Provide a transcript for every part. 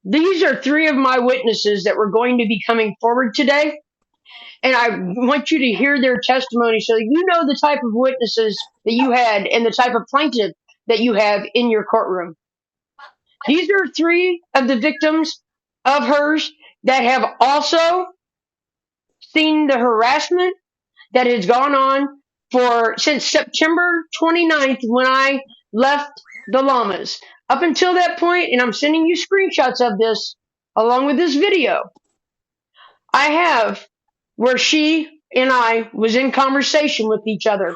These are three of my witnesses that were going to be coming forward today, and I want you to hear their testimony so that you know the type of witnesses that you had and the type of plaintiff that you have in your courtroom. These are three of the victims of hers that have also seen the harassment that has gone on for since September 29th when I left the llamas. Up until that point, and I'm sending you screenshots of this along with this video, I have where she and I was in conversation with each other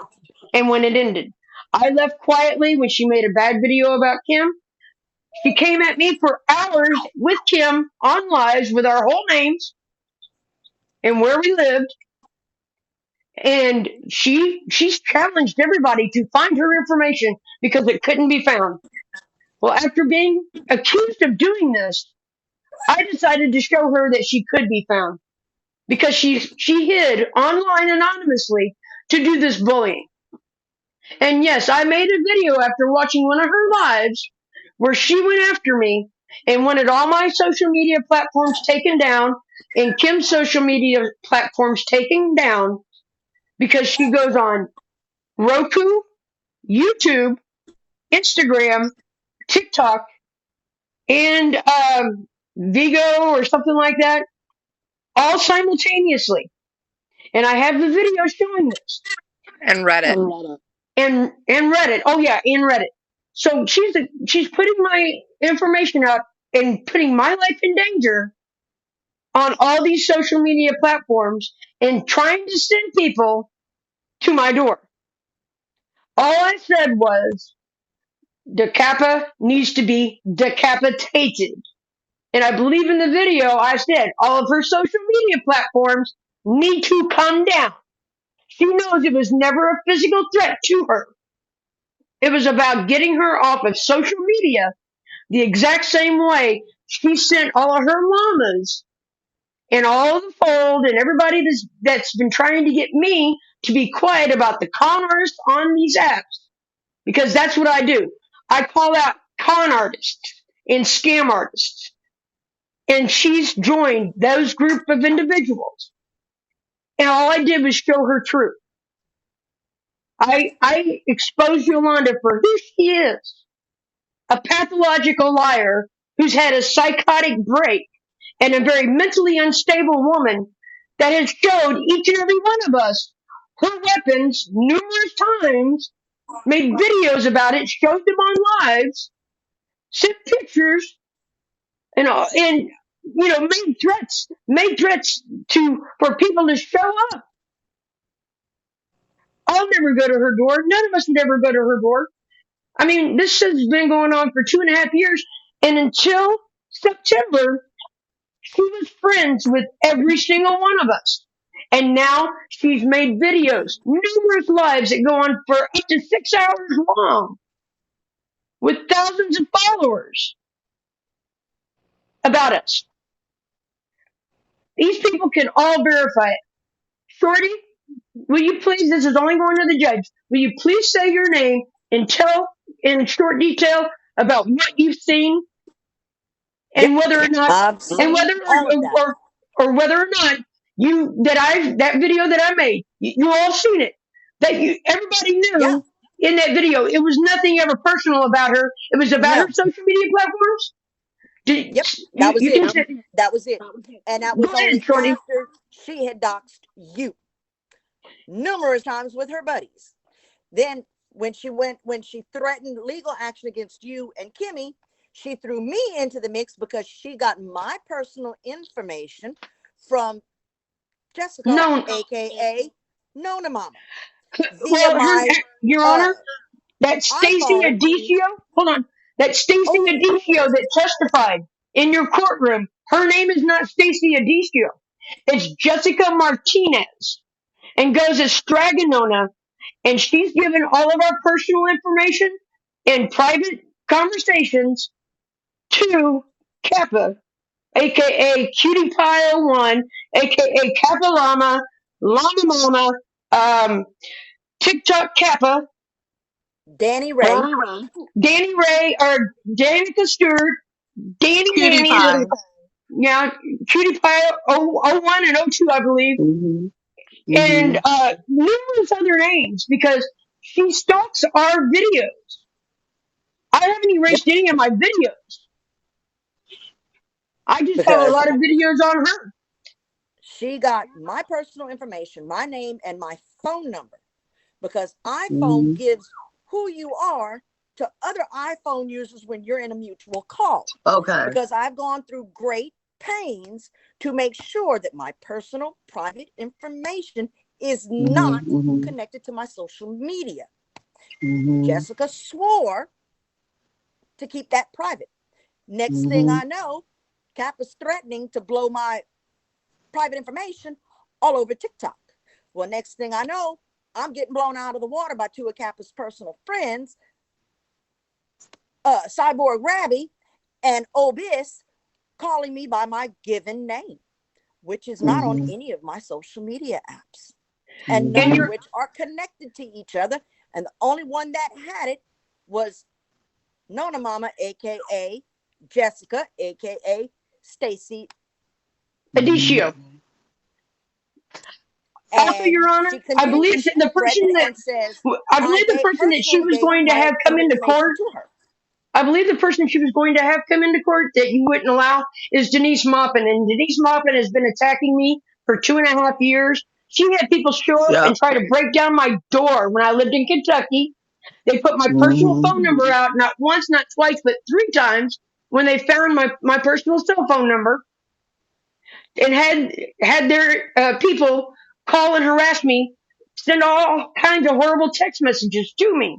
and when it ended. I left quietly when she made a bad video about Kim. She came at me for hours with Kim on lives with our whole names and where we lived. And she's challenged everybody to find her information because it couldn't be found. Well, after being accused of doing this, I decided to show her that she could be found because she hid online anonymously to do this bullying. And yes, I made a video after watching one of her lives where she went after me and wanted all my social media platforms taken down and Kim's social media platforms taken down because she goes on Roku, YouTube, Instagram, TikTok, and Vigo or something like that, all simultaneously. And I have the video showing this. And Reddit. And Reddit. Oh yeah, and Reddit. So she's putting my information out and putting my life in danger on all these social media platforms and trying to send people to my door. All I said was the Kappa needs to be decapitated. And I believe in the video I said all of her social media platforms need to come down. She knows it was never a physical threat to her. It was about getting her off of social media the exact same way she sent all of her llamas and all of the fold and everybody that's been trying to get me to be quiet about the con artists on these apps. Because that's what I do. I call out con artists and scam artists. And she's joined those group of individuals. And all I did was show her truth. I exposed Yolanda for who she is. A pathological liar who's had a psychotic break and a very mentally unstable woman that has showed each and every one of us her weapons numerous times, made videos about it, showed them on lives, sent pictures, and made threats to for people to show up. I'll never go to her door. None of us would ever go to her door. I mean, this has been going on for 2.5 years, and until September, she was friends with every single one of us. And now she's made videos, numerous lives that go on for up to 6 hours long, with thousands of followers about us. These people can all verify it. Shorty, will you please, this is only going to the judge, will you please say your name and tell in short detail about what you've seen and whether or not, I've and seen whether all of that. or whether or not that video that I made, you all seen it. That everybody Yeah. knew in that video. It was nothing ever personal about her. It was about No. her social media platforms. Yep. That was You it. can say, That was it. And that go was ahead, only Shorty. after she had doxed you numerous times with her buddies. Then when she threatened legal action against you and Kimmy, she threw me into the mix because she got my personal information from Jessica, No, aka Nona Mama, via well, my Your Honor, that Stacy iPhone. Adicio, hold on, that Stacy Oh, Adicio that testified in your courtroom, her name is not Stacy Adicio. It's Jessica Martinez and goes as Straganona, and she's given all of our personal information in private conversations to Kappa, aka Cutie Pie 01, aka Kappa Llama, Llama Mama, TikTok Kappa, Danny Ray. Danny Ray, or Danica Stewart, Danny Cutie Nanny, pie. yeah, Cutie Pie 01 and 02, I believe, Mm-hmm. and Mm-hmm. numerous other names because she stalks our videos. I haven't Yep. erased any of my videos. I just have a Because lot of videos on her. she got my personal information, my name, and my phone number. Because iPhone Mm-hmm. gives who you are to other iPhone users when you're in a mutual call. Okay. Because I've gone through great pains to make sure that my personal private information is Mm-hmm. not Mm-hmm. connected to my social media. Mm-hmm. Jessica swore to keep that private. Next thing Mm-hmm. I know, Cap is threatening to blow my private information all over TikTok. Well, next thing I know, I'm getting blown out of the water by two of Kappa's personal friends, Cyborg Rabby and Obis, calling me by my given name, which is not on Mm-hmm. any of my social media apps, and none And of Mm-hmm. you're which are connected to each other. And the only one that had it was Nona Mama, aka Jessica, aka Stacy, Adicio. Also, and Your Honor, she continues to the threaten person that and says I I believe the gave person that she personally was gave going to my have come into information court. to her. I believe the person she was going to have come into court that you wouldn't allow is Denise Maupin, and Denise Maupin has been attacking me for 2.5 years. She had people show up Yep. and try to break down my door when I lived in Kentucky. They put my personal Mm-hmm. phone number out not once, not twice, but 3 times when they found my personal cell phone number and had their people call and harass me, send all kinds of horrible text messages to me.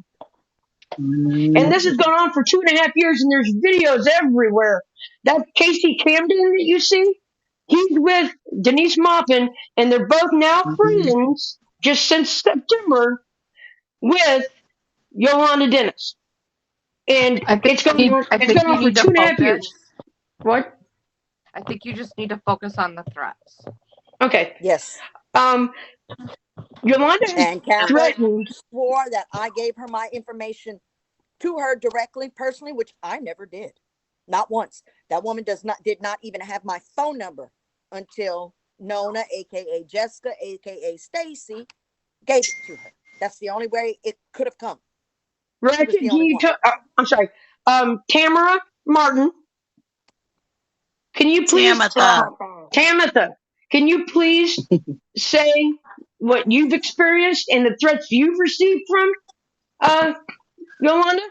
And this has Mm-hmm. gone on for 2.5 years, and there's videos everywhere. That Casey Camden that you see, he's with Denise Maupin, and they're both now Mm-hmm. friends just since September with Yolanda Dennis. And it's gone on You for need two to and a half focus. years. What? I think you just need to focus on the threats. Okay. Yes. Um, Yolanda has And Kappa threatened. swore that I gave her my information to her directly, personally, which I never did. Not once. That woman did not even have my phone number until Nona, aka Jessica, aka Stacy, gave it to her. That's the only way it could have come. She was Ratchet, the can only you one. tell? I'm sorry. Tamara Martin, can you please, Tamatha. Tamitha, can you please say what you've experienced and the threats you've received from Yolanda?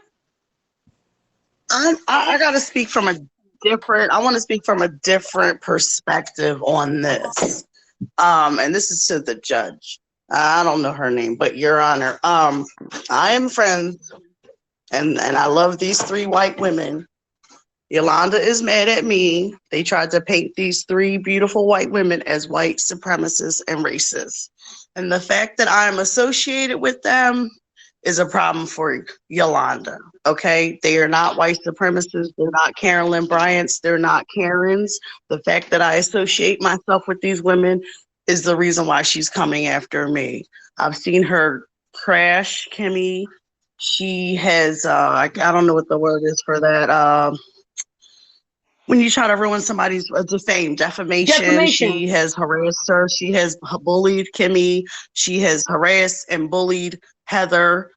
I gotta speak from a different. I want to speak from a different perspective on this. And this is to the judge. I don't know her name, but Your Honor, I am friends, and I love these three white women. Yolanda is mad at me. They tried to paint these three beautiful white women as white supremacists and racists. And the fact that I am associated with them is a problem for Yolanda. Okay? They are not white supremacists. They're not Carolyn Bryant's. They're not Karen's. The fact that I associate myself with these women is the reason why she's coming after me. I've seen her crash Kimmy. She has, I don't know what the word is for that. When you try to ruin somebody's defamation, Defamation. she has harassed her. She has bullied Kimmy. She has harassed and bullied Heather.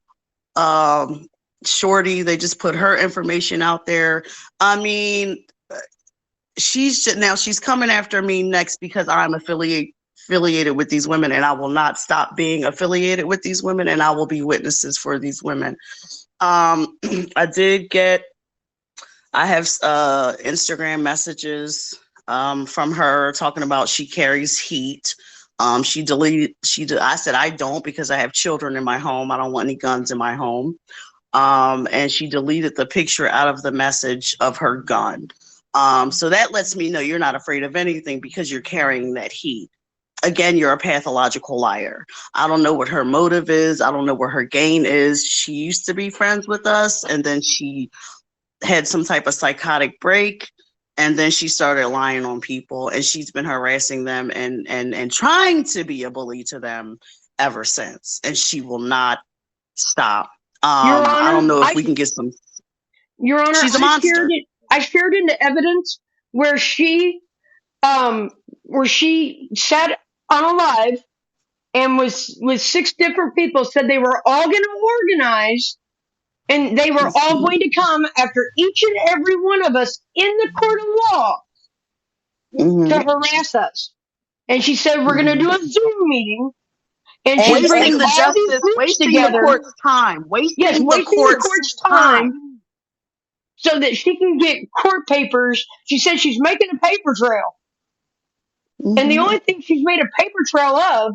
Shorty, they just put her information out there. I mean, she's coming after me next because I'm affiliated with these women, and I will not stop being affiliated with these women, and I will be witnesses for these women. I did get I have Instagram messages from her talking about she carries heat. She deleted. I said I don't because I have children in my home. I don't want any guns in my home. And she deleted the picture out of the message of her gun. So that lets me know you're not afraid of anything because you're carrying that heat. Again, you're a pathological liar. I don't know what her motive is. I don't know what her gain is. She used to be friends with us, and then she had some type of psychotic break, and then she started lying on people, and she's been harassing them and trying to be a bully to them ever since, and she will not stop. Your I don't Honor, know if we can get some. Your Honor, She's a monster. I shared in the evidence where um she sat on a live and was with 6 different people, said they were all going to organize and they were all going to come after each and every one of us in the court of law to Mm-hmm. harass us. And she said we're going to do a Zoom meeting, and she's And bringing Wasting the all these justice, groups wasting the together. court's time, Yes, wasting the wasting the court's court's time. time so that she can get court papers. She said she's making a paper trail. And the Mm-hmm. only thing she's made a paper trail of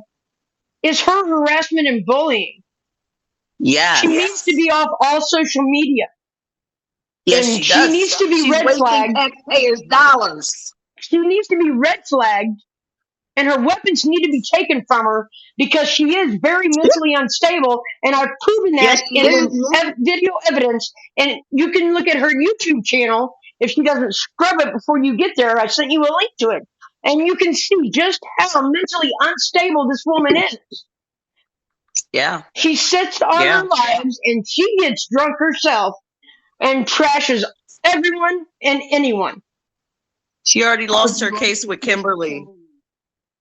is her harassment and bullying. She needs to Yes. be off all social media. Yes, And she she does. needs to be She's red wasting flagged. taxpayers' dollars. She needs to be red flagged, and her weapons need to be taken from her because she is very mentally unstable. And I've proven Yes, that she in is. video evidence. And you can look at her YouTube channel if she doesn't scrub it before you get there. I sent you a link to it. And you can see just how mentally unstable this woman is. Yeah. She sits on Yeah. her lives and she gets drunk herself and trashes everyone and anyone. She already lost her case with Kimberly.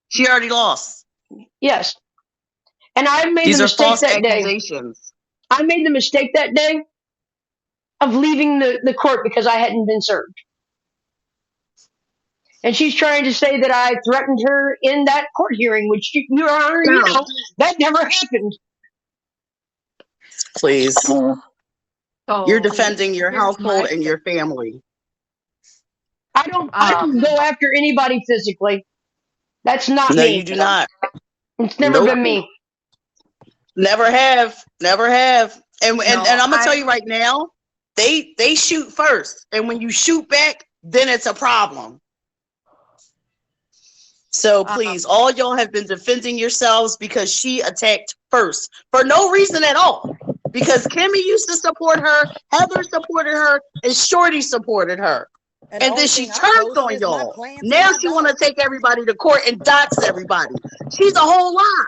She already lost. Yes. And I made These the are mistake false that day. accusations. I made the mistake that day of leaving the court because I hadn't been served. And she's trying to say that I threatened her in that court hearing, which, Your Honor, you No, know, that never happened. please. So You're defending your here's household my and your family. I don't go after anybody physically. That's not No, me. you do not. It's never Nope. been me. Never have. Never have. And No, I'm gonna tell you right now, they shoot first. And when you shoot back, then it's a problem. So please, all y'all have been defending yourselves because she attacked first for no reason at all. Because Kimmy used to support her, Heather supported her, and Shorty supported her. And then she turned on y'all. Now she want to take everybody to court and dox everybody. She's a whole lot.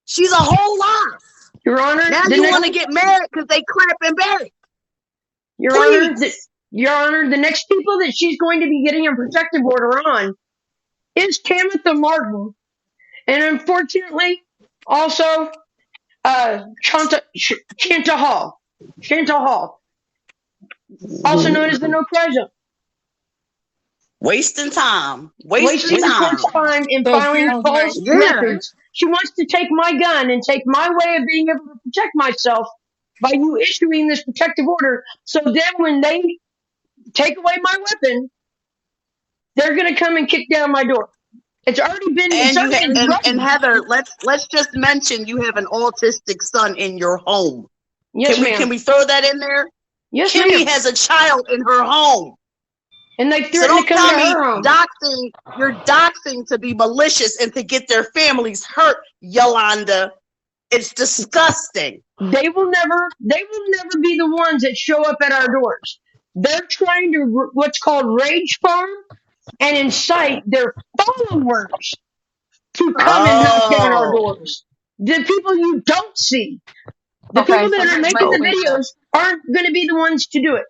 She's a whole lot. Your Honor, Now you want to get mad because they clapping back. Your Honor, the next people that she's going to be getting a protective order on is Tamitha Martin, and unfortunately, also Chanta Hall, also known as the No Cry Zone. Wasting time. Wasting the court's time in filing false records. She wants to take my gun and take my way of being able to protect myself by you issuing this protective order. So then when they take away my weapon, they're going to come and kick down my door. It's already been. And Heather, let's just mention you have an autistic son in your home. Yes, ma'am. Can we throw that in there? Yes, Kimmy ma'am. has a child in her home. And they threaten So to come to her home. you're doxing to be malicious and to get their families hurt, Yolanda. It's disgusting. They will never be the ones that show up at our doors. They're trying to what's called rage farm and incite their followers to come and knock down our doors. The people you don't see, the people that are making the videos aren't going to be the ones to do it.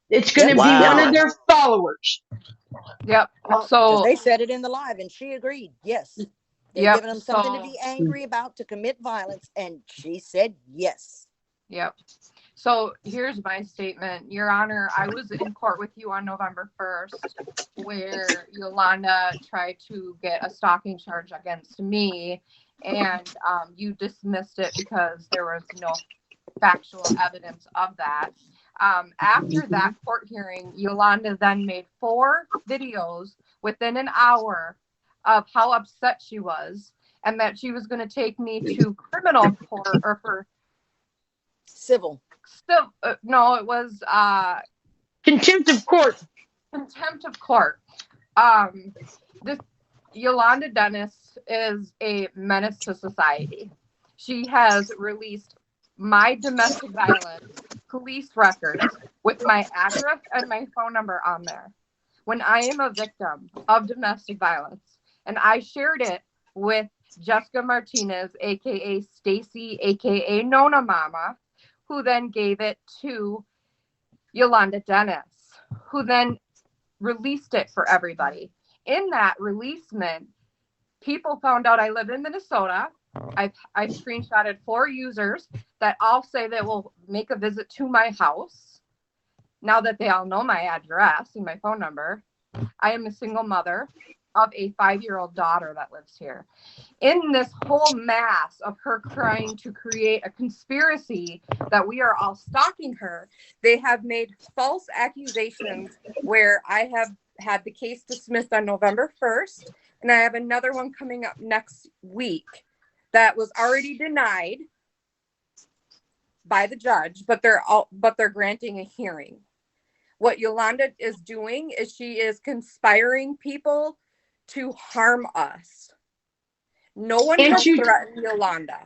It's going to be one of their followers. Yep. So they said it in the live, and she agreed. Yes, they're giving them something to be angry about, to commit violence, and she said yes. Yep. So here's my statement, Your Honor. I was in court with you on November 1st, where Yolanda tried to get a stalking charge against me, and you dismissed it because there was no factual evidence of that. After that court hearing, Yolanda then made 4 videos within an hour of how upset she was and that she was going to take me to criminal court or for civil. No, it was contempt of court. Contempt of court. This Yolanda Dennis is a menace to society. She has released my domestic violence police records with my address and my phone number on there. When I am a victim of domestic violence, and I shared it with Jessica Martinez, aka Stacy, aka Nona Mama, who then gave it to Yolanda Dennis. who then released it for everybody. In that releasement, people found out I live in Minnesota. I've screenshotted 4 users that all say they will make a visit to my house. Now that they all know my address and my phone number, I am a single mother of a 5-year-old daughter that lives here. In this whole mass of her trying to create a conspiracy that we are all stalking her, they have made false accusations where I have had the case dismissed on November 1st, and I have another one coming up next week that was already denied by the judge, but they're granting a hearing. What Yolanda is doing is she is conspiring people to harm us. No one has threatened Yolanda.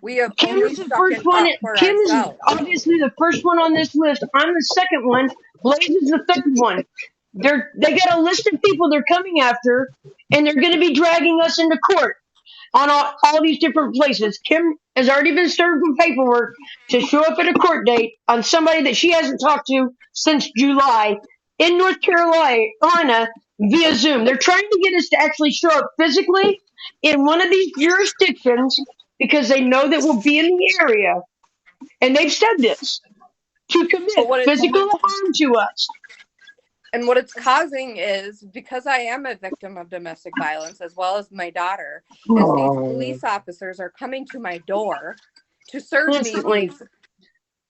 We have Kim only is the stuck first it one. up for Kim is ourselves. obviously the first one on this list. I'm the second one. Blaze is the third one. They got a list of people they're coming after, and they're going to be dragging us into court on all these different places. Kim has already been served with paperwork to show up at a court date on somebody that she hasn't talked to since July in North Carolina via Zoom. They're trying to get us to actually show up physically in one of these jurisdictions because they know that we'll be in the area. And they've said this to commit physical harm to us. And what it's causing is, because I am a victim of domestic violence as well as my daughter, is these police officers are coming to my door to serve me these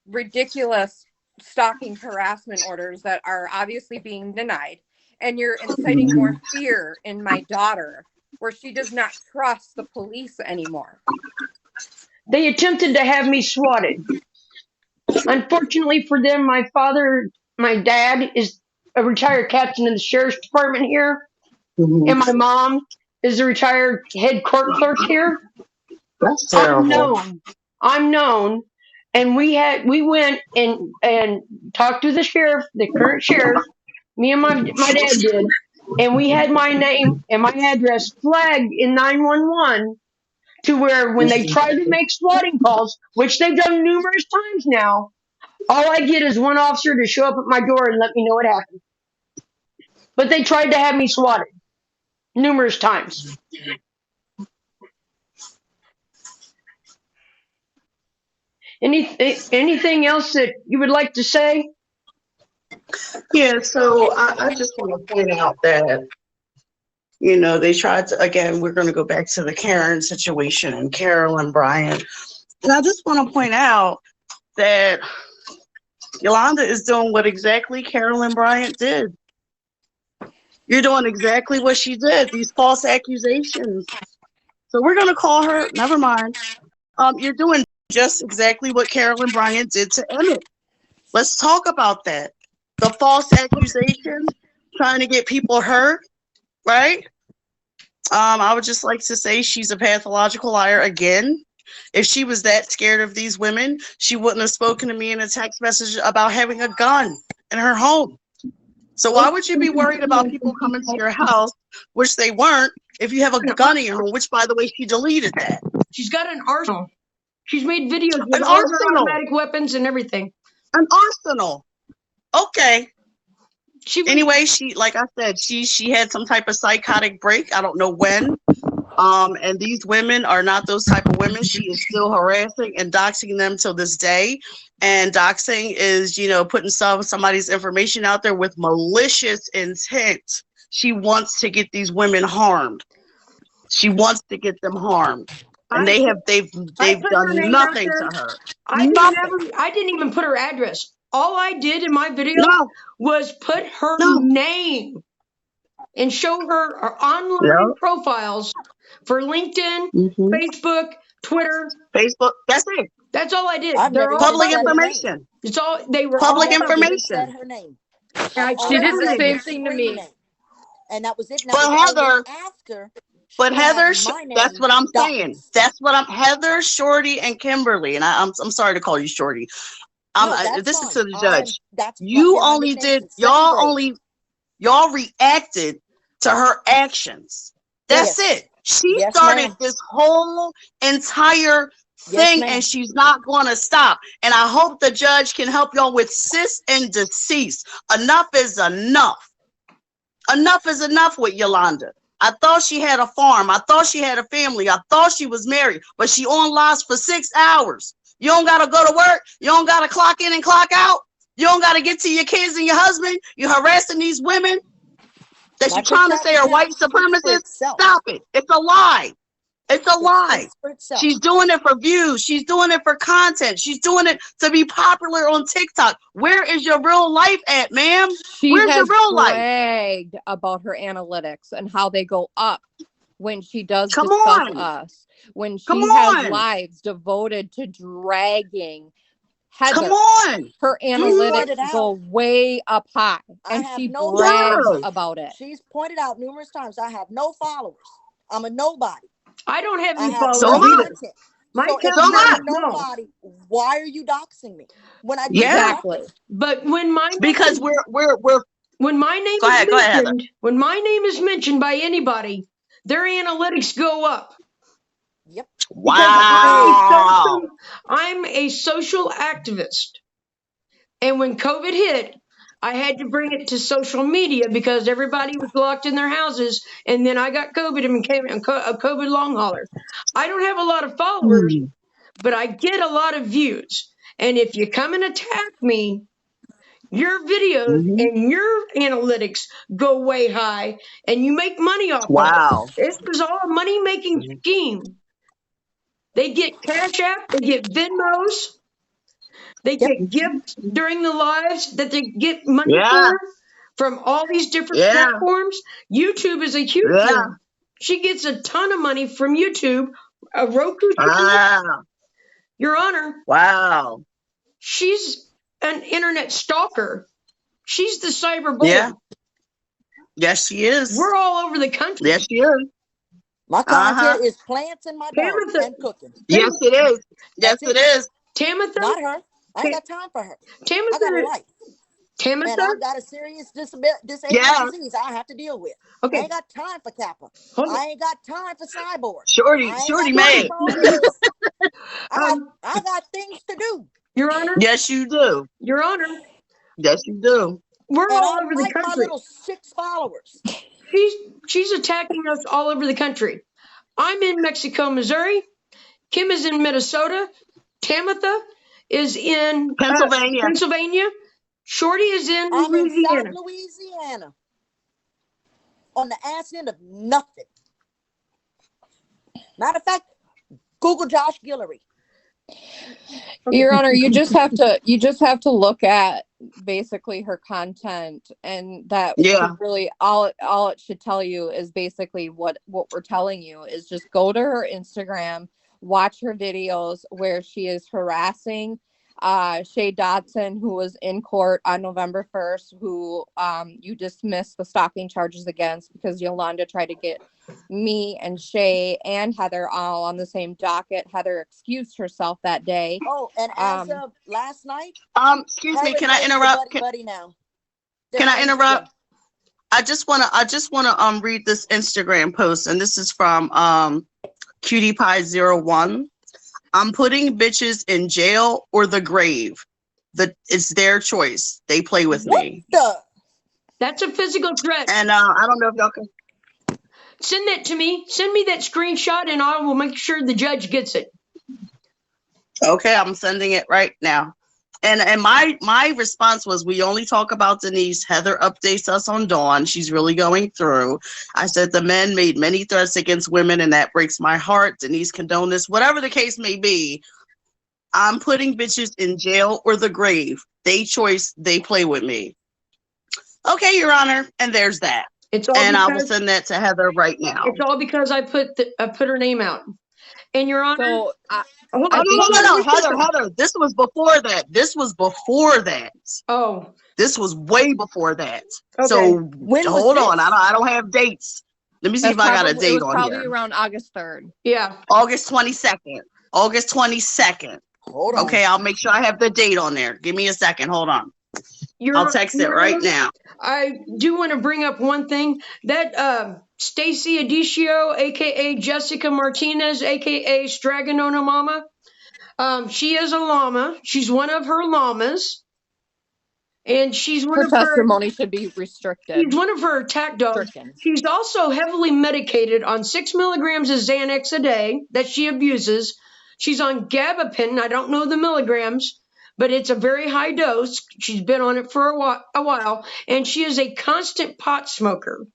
ridiculous stalking harassment orders that are obviously being denied. And you're inciting more fear in my daughter, where she does not trust the police anymore. They attempted to have me swatted. Unfortunately for them, my dad is a retired captain in the sheriff's department here, and my mom is a retired head court clerk here. That's terrible. I'm known, and we went and talked to the sheriff, the current sheriff. Me and my dad did, and we had my name and my address flagged in 911 to where when they try to make swatting calls, which they've done numerous times now, all I get is one officer to show up at my door and let me know what happened. But they tried to have me swatted numerous times. Anything else that you would like to say? Yeah, so I just want to point out that, you know, they tried to, again, we're going to go back to the Karen situation and Carolyn Bryant. And I just want to point out that Yolanda is doing what exactly Carolyn Bryant did. You're doing exactly what she did, these false accusations. So we're going to call her, never mind. You're doing just exactly what Carolyn Bryant did to Emmett. Let's talk about that. The false accusations, trying to get people hurt, right? I would just like to say she's a pathological liar again. If she was that scared of these women, she wouldn't have spoken to me in a text message about having a gun in her home. So why would you be worried about people coming to your house, which they weren't, if you have a gun in your home, which, by the way, she deleted that. She's got an arsenal. She's made videos with all of her automatic weapons and everything. An arsenal. Okay. Anyway, she, like I said, she had some type of psychotic break. I don't know when. And these women are not those type of women. She is still harassing and doxing them till this day. And doxing is, you know, putting somebody's information out there with malicious intent. She wants to get these women harmed. She wants to get them harmed. And they've done nothing to her. I didn't even put her address. All I did in my video was put her name and show her online profiles for LinkedIn, Facebook, Twitter. Facebook, that's it. That's all I did. They're all public information. It's all they were public all information. Said her name. She did the same thing to me. And that was it. But Heather, that's what I'm saying. That's what Heather, Shorty, and Kimberly. And I'm sorry to call you Shorty. This is to the judge. Y'all reacted to her actions. That's it. She started this whole entire Yes, thing, ma'am. and she's not going to stop. And I hope the judge can help y'all with cease and desist. Enough is enough. Enough is enough with Yolanda. I thought she had a farm. I thought she had a family. I thought she was married, but she on lives for 6 hours. You don't got to go to work. You don't got to clock in and clock out. You don't got to get to your kids and your husband. You're harassing these women that you're trying to say are white supremacists. Stop it. It's a lie. It's a lie. She's doing it for views. She's doing it for content. She's doing it to be popular on TikTok. Where is your real life at, ma'am? Where's your real life? She has bragged about her analytics and how they go up when she does Come discuss on. us. When she Come has on. lives devoted to dragging Heather. Come on. Her analytics go way up high, and she brags about it. She's pointed out numerous times, I have no followers. I'm a nobody. I don't have any I have followers So no either. content. My So if count's you're very a small. nobody, why are you doxing me? When I do Exactly. But when my Because we're when my name Go is ahead, Heather. mentioned, when my name is mentioned by anybody, their analytics go up. Yep. wow. I'm a social activist. And when COVID hit, I had to bring it to social media because everybody was locked in their houses. And then I got COVID and became a COVID long hauler. I don't have a lot of followers, but I get a lot of views. And if you come and attack me, your videos and your analytics go way high and you make money off of it. This is all a money-making scheme. They get Cash App, they get Venmos, they get gifts during the lives that they get money for from all these different platforms. YouTube is a huge one. She gets a ton of money from YouTube, a Roku channel. Your Honor. Wow. She's an internet stalker. She's the cyber bully. Yeah. Yes, she is. We're all over the country. Yes, she is. My content is plants in my garden and cooking. Yes, it is. Yes, it is. Tamitha? Not her. I ain't got time for her. Tamitha, I got a life. Tamitha? And I've got a serious disability disease I have to deal with. Okay. I ain't got time for Kappa. Hold on. I ain't got time for Cyborg. Shorty man. I got things to do. Your Honor? Yes, you do. Your Honor? Yes, you do. We're And all I over the like my country. little 6 followers. She's attacking us all over the country. I'm in Mexico, Missouri. Kim is in Minnesota. Tamitha is in Pennsylvania. Shorty is in I'm Louisiana. in South Louisiana. On the ass end of nothing. Matter of fact, Google Josh Guillory. Your Honor, you just have to look at basically her content, and that really all it should tell you is basically what we're telling you is just go to her Instagram, watch her videos where she is harassing Shay Dotson, who was in court on November 1st, who you dismissed the stalking charges against because Yolanda tried to get me and Shay and Heather all on the same docket. Heather excused herself that day. Oh, and as of last night, excuse me, can I interrupt? Can I interrupt? I just wanna read this Instagram post, and this is from Cutie Pie 01. I'm putting bitches in jail or the grave. It's their choice. They play with me. That's a physical threat. And I don't know if y'all can send that to me. Send me that screenshot, and I will make sure the judge gets it. Okay, I'm sending it right now. And my response was, we only talk about Denise. Heather updates us on Dawn. She's really going through. I said the men made many threats against women, and that breaks my heart. Denise condoned this. Whatever the case may be, I'm putting bitches in jail or the grave. They choice. They play with me. Okay, Your Honor. And there's that. I will send that to Heather right now. It's all because I put her name out. And Your Honor. So, no, Heather. This was before that. Oh. This was way before that. Okay. So hold on. I don't have dates. Let me see if I got a date on here. Probably around August 3rd. Yeah. August 22nd. August 22nd. Hold on. Okay, I'll make sure I have the date on there. Give me a second. Hold on. I'll text it right now. I do want to bring up one thing. That Stacy Adicio, a.k.a. Jessica Martinez, a.k.a. Straganona Mama, She is a llama. She's one of her llamas, and she's one Her of her. testimony should be restricted. She's one of her attack dogs. Stricken. She's also heavily medicated on 6 milligrams of Xanax a day that she abuses. She's on gabapentin. I don't know the milligrams, but it's a very high dose. She's been on it for a while, and she is a constant pot smoker.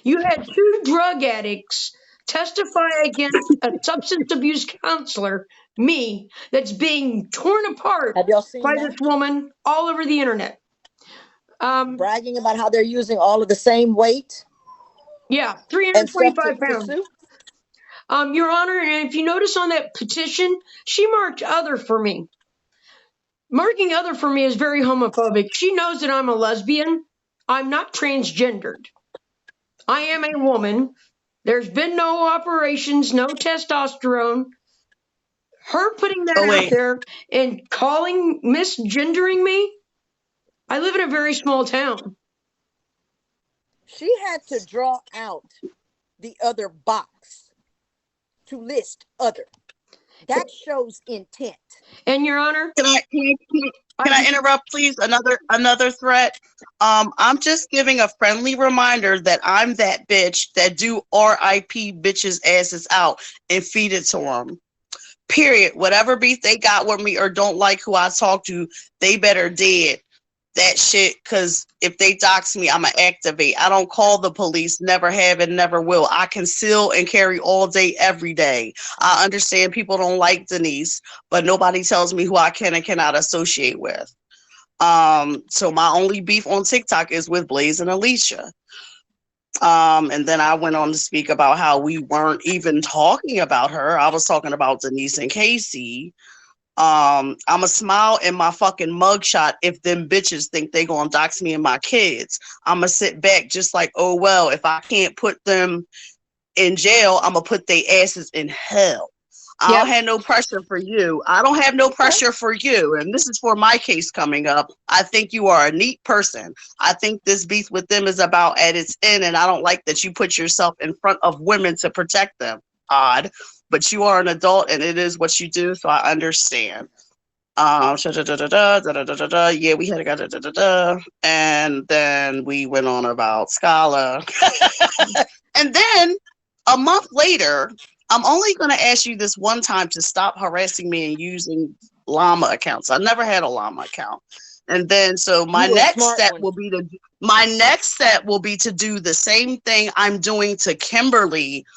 You had 2 drug addicts testify against a substance abuse counselor, me, that's being torn apart Have y'all seen by that? this woman all over the internet. Bragging about how they're using all of the same weight Yeah, and stuff 325 to pounds. sue. Your Honor, and if you notice on that petition, she marked other for me. Marking other for me is very homophobic. She knows that I'm a lesbian. I'm not transgendered. I am a woman. There's been no operations, no testosterone. Her putting that out there and misgendering me. I live in a very small town. She had to draw out the other box to list other. That shows intent. And Your Honor, Can I interrupt, please? Another threat. I'm just giving a friendly reminder that I'm that bitch that do R.I.P. bitches' asses out and feed it to them. Period. Whatever beef they got with me or don't like who I talk to, they better dead that shit, because if they dox me, I'ma activate. I don't call the police, never have and never will. I conceal and carry all day, every day. I understand people don't like Denise, but nobody tells me who I can and cannot associate with. So my only beef on TikTok is with Blaze and Alicia. And then I went on to speak about how we weren't even talking about her. I was talking about Denise and Casey. I'ma smile in my fucking mugshot if them bitches think they gonna dox me and my kids. I'ma sit back just like, oh well, if I can't put them in jail, I'ma put their asses in hell. I don't have no pressure for you. I don't have no pressure for you. And this is for my case coming up. I think you are a neat person. I think this beef with them is about at its end, and I don't like that you put yourself in front of women to protect them. Odd. But you are an adult and it is what you do, so I understand. Yeah, we had a and then we went on about Scala. And then a month later, I'm only going to ask you this one time to stop harassing me and using llama accounts. I never had a llama account. And then so my next step will be to do the same thing I'm doing to Kimberly,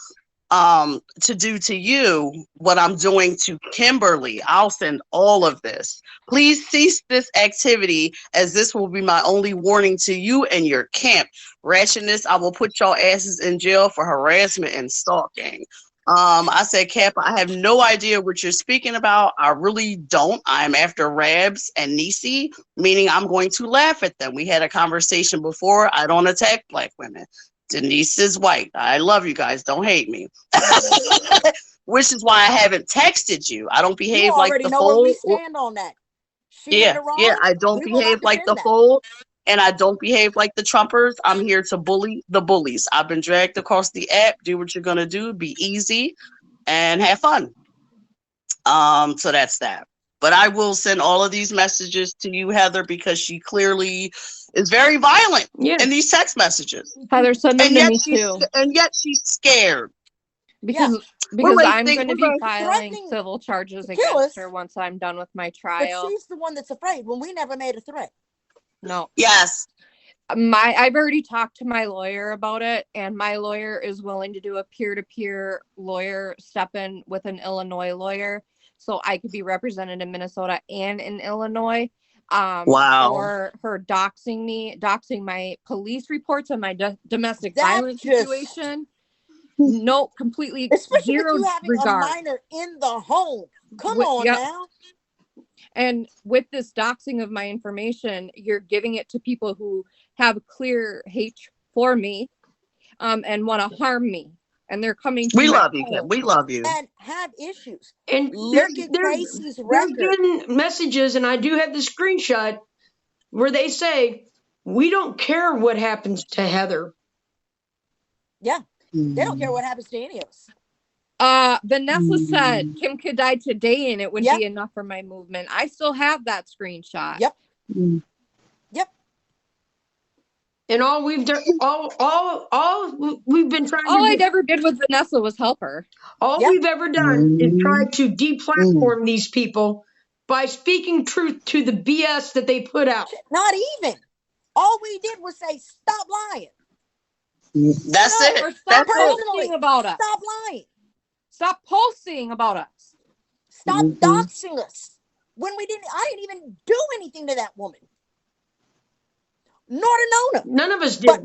to do to you what I'm doing to Kimberly. I'll send all of this. Please cease this activity, as this will be my only warning to you and your camp. Ratchetness, I will put y'all asses in jail for harassment and stalking. I said, Cap, I have no idea what you're speaking about. I really don't. I'm after Rabs and Nisi, meaning I'm going to laugh at them. We had a conversation before. I don't attack Black women. Denise is white. I love you guys. Don't hate me. Which is why I haven't texted you. I don't behave like the fold. You already know where we stand on that. Yeah, I don't behave like the fold, and I don't behave like the Trumpers. I'm here to bully the bullies. I've been dragged across the app. Do what you're gonna do. Be easy and have fun. So that's that. But I will send all of these messages to you, Heather, because she clearly is very violent in these text messages. Heather, send them to me too. And yet she's scared. Because I'm going to be filing civil charges against her once I'm done with my trial. But she's the one that's afraid when we never made a threat. No. Yes. I've already talked to my lawyer about it, and my lawyer is willing to do a peer-to-peer lawyer step-in with an Illinois lawyer, so I could be represented in Minnesota and in Illinois. Wow. For her doxing my police reports on my domestic violence situation. No, completely. Especially zero if you having regard. a minor in the home. Come on now. And with this doxing of my information, you're giving it to people who have clear hate for me, and want to harm me. And they're coming to We love you, Kim. We love you. And have issues. And look at Casey's record. There's been messages, and I do have the screenshot, where they say, we don't care what happens to Heather. Yeah. They don't care what happens to any of us. Vanessa said Kim could die today and it would Yep. be enough for my movement. I still have that screenshot. Yep. And all we've done, all we've been trying All I to do, ever did with Vanessa was help her. all Yep. we've ever done is try to deplatform these people by speaking truth to the BS that they put out. Not even. All we did was say, stop lying. That's No, it. Or stop That's it. posting about us. Stop lying. Stop posting about us. Stop doxing us. When I didn't even do anything to that woman. Nor to Nona. None of us did. But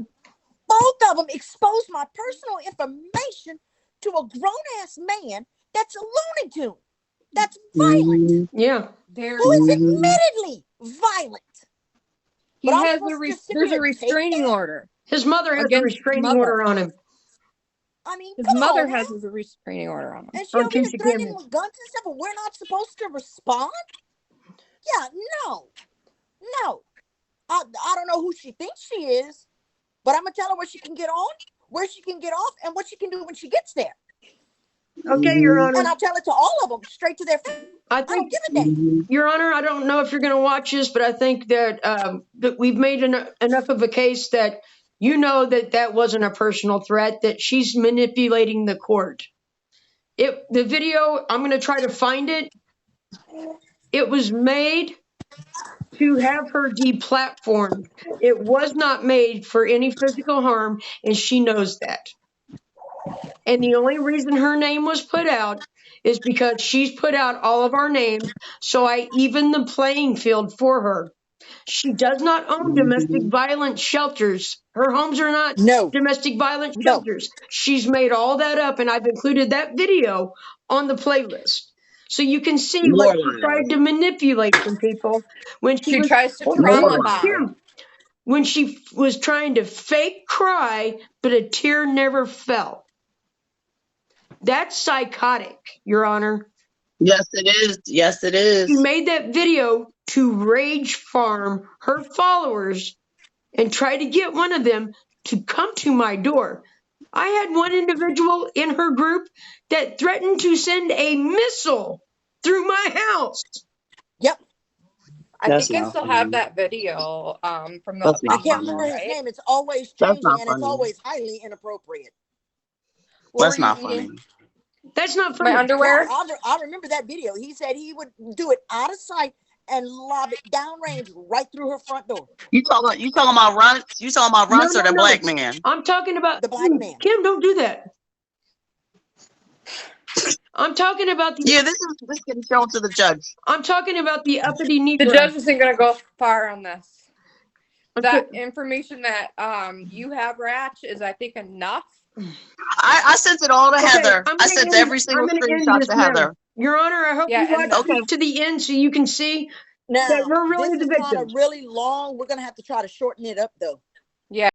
both of them exposed my personal information to a grown-ass man that's a Looney Tune. That's violent. Yeah. Who is admittedly violent. He But I'm has supposed to sit there's here a and take restraining that? order. His mother has a Against restraining mother. order on him. I mean, His come mother on, has man. a restraining order on him. And she On over here Keisha threatening Campbell. with guns and stuff, and we're not supposed to respond? Yeah, no. I don't know who she thinks she is, but I'm going to tell her where she can get on, where she can get off, and what she can do when she gets there. Okay, Your Honor. And I'll tell it to all of them straight to their face. I I don't think, give a damn. Your Honor, I don't know if you're going to watch this, but I think that that we've made enough of a case that you know that wasn't a personal threat, that she's manipulating the court. The video, I'm going to try to find it. It was made to have her deplatformed. It was not made for any physical harm, and she knows that. And the only reason her name was put out is because she's put out all of our names, so I even the playing field for her. She does not own domestic violence shelters. Her homes are not No. domestic violence No. shelters. She's made all that up, and I've included that video on the playlist. So you can see what she tried to manipulate from people when She was, tries to hold trauma on, bond. Kim. When she was trying to fake cry, but a tear never fell. That's psychotic, Your Honor. Yes, it is. Yes, it is. She made that video to rage farm her followers and try to get one of them to come to my door. I had one individual in her group that threatened to send a missile through my house. Yep. I That's think I not still funny. have that video from the That's I not can't funny. remember his right? name. It's always That's changing, not and it's funny. always highly inappropriate. What That's were you not eating? funny. That's not funny. My underwear? Yeah, I remember that video. He said he would do it out of sight and lob it downrange right through her front door. You talking about Runs? You talking about Runs No, or the no. black man? I'm talking about The black man. Kim, don't do that. I'm talking about the Yeah, this getting shown to the judge. I'm talking about the uppity Negro. The judge isn't going to go far on this. I'm That ta- information that you have, Ratch, is I think enough. I sent it all to Okay, Heather. I'm I gonna sent end- every single I'm gonna end screenshot this to now. Heather. Your Honor, I hope Yeah, you and watch okay. this to the end so you can see Now, that we're really this the is kind of victims. really long. We're going to have to try to shorten it up, though.